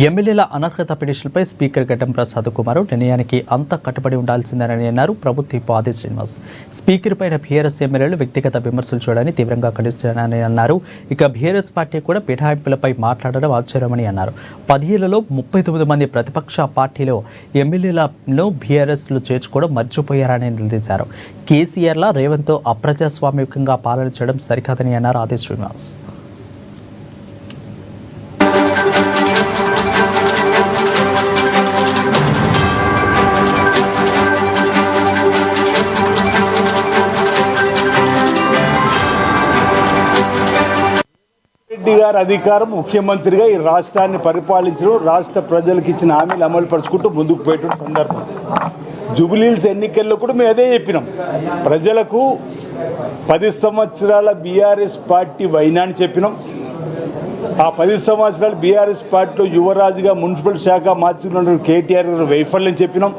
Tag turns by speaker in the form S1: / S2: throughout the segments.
S1: ఎమ్మెల్యేల అనర్హత పిటిషన్పై స్పీకర్ గడ్డం ప్రసాద్ కుమార్ నిర్ణయానికి అంతా కట్టుబడి ఉండాల్సిందేనని అన్నారు. ప్రభుత్వ ఆది శ్రీనివాస్ స్పీకర్ పైన బీఆర్ఎస్ ఎమ్మెల్యేలు వ్యక్తిగత విమర్శలు చేయడాన్ని తీవ్రంగా ఖండిస్తున్నారని అన్నారు. ఇక బీఆర్ఎస్ పార్టీ కూడా పిఠాయింపులపై మాట్లాడడం ఆశ్చర్యమని అన్నారు. 10 ఏళ్లలో 39 మంది ప్రతిపక్ష పార్టీలో ఎమ్మెల్యేలను బీఆర్ఎస్లు చేర్చుకోవడం మర్చిపోయారని నిలదీశారు. కేసీఆర్లా రేవంత్తో అప్రజాస్వామికంగా పాలన చేయడం సరికాదని అన్నారు ఆది శ్రీనివాస్.
S2: రెడ్డి గారి అధికారం ముఖ్యమంత్రిగా ఈ రాష్ట్రాన్ని పరిపాలించడం, రాష్ట్ర ప్రజలకు ఇచ్చిన హామీలు అమలు పరుచుకుంటూ ముందుకు పోయేటువంటి సందర్భం. జూబ్లీహిల్స్ ఎన్నికల్లో కూడా మేము అదే చెప్పినాం. ప్రజలకు 10 సంవత్సరాల బీఆర్ఎస్ పార్టీ వైనాన్ని చెప్పినాం. ఆ 10 సంవత్సరాలు బీఆర్ఎస్ పార్టీలో యువరాజుగా మున్సిపల్ శాఖ మార్చుకున్న కేటీఆర్ గారు వైఫల్యం చెప్పినాం.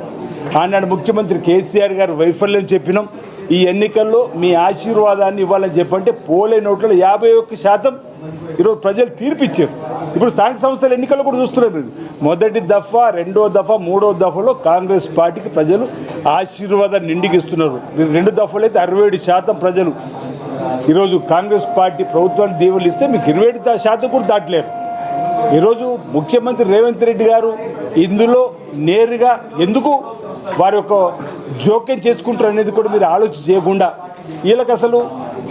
S2: ఆనాడు ముఖ్యమంత్రి కేసీఆర్ గారు వైఫల్యం చెప్పినాం. ఈ ఎన్నికల్లో మీ ఆశీర్వాదాన్ని ఇవ్వాలని చెప్పంటే పోలే నోట్లలో 51% ఈరోజు ప్రజలు తీర్పిచ్చారు. ఇప్పుడు స్థానిక సంస్థల ఎన్నికల్లో కూడా చూస్తున్నారు. మొదటి దఫా, రెండో దఫా, మూడో దఫాలో కాంగ్రెస్ పార్టీకి ప్రజలు ఆశీర్వాదాన్ని నిండికిస్తున్నారు. 2 దఫాలు అయితే 67% ప్రజలు ఈరోజు కాంగ్రెస్ పార్టీ ప్రభుత్వానికి దీవెనలు ఇస్తే మీకు 27% కూడా దాటలేరు. ఈరోజు ముఖ్యమంత్రి రేవంత్ రెడ్డి గారు ఇందులో నేరుగా ఎందుకు వారి యొక్క జోక్యం చేసుకుంటారు అనేది కూడా మీరు ఆలోచన చేయకుండా, వీళ్ళకి అసలు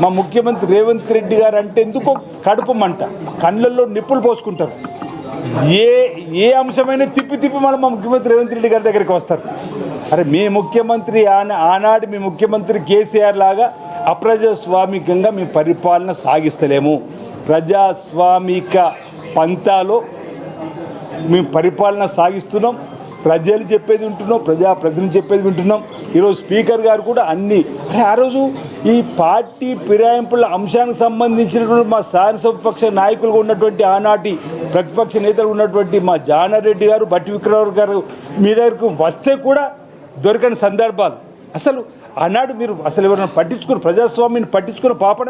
S2: మా ముఖ్యమంత్రి రేవంత్ రెడ్డి గారు అంటే ఎందుకో కడుపు మంట, కళ్ళల్లో నిప్పులు పోసుకుంటారు. ఏ అంశమైనా తిప్పి మళ్ళీ మా ముఖ్యమంత్రి రేవంత్ రెడ్డి గారి దగ్గరికి వస్తారు. అరే మీ ముఖ్యమంత్రి ఆనాడు మీ ముఖ్యమంత్రి కేసీఆర్ లాగా అప్రజాస్వామికంగా మీ పరిపాలన సాగిస్తలేము. ప్రజాస్వామిక పంతాలో మేము పరిపాలన సాగిస్తున్నాం. ప్రజలు చెప్పేది వింటున్నాం, ప్రజాప్రతినిధులు చెప్పేది వింటున్నాం. ఈరోజు స్పీకర్ గారు కూడా ఆ రోజు ఈ పార్టీ ఫిరాయింపుల అంశానికి సంబంధించినటువంటి మా శాసనసభాపక్ష నాయకులుగా ఉన్నటువంటి ఆనాటి ప్రతిపక్ష నేతలు ఉన్నటువంటి మా జానారెడ్డి గారు, బట్టి విక్రమార్క గారు మీ దగ్గరకు వస్తే కూడా దొరకని సందర్భాలు. అసలు ఆనాడు మీరు అసలు ఎవరైనా ప్రజాస్వామ్యాన్ని పట్టించుకున్న పాపన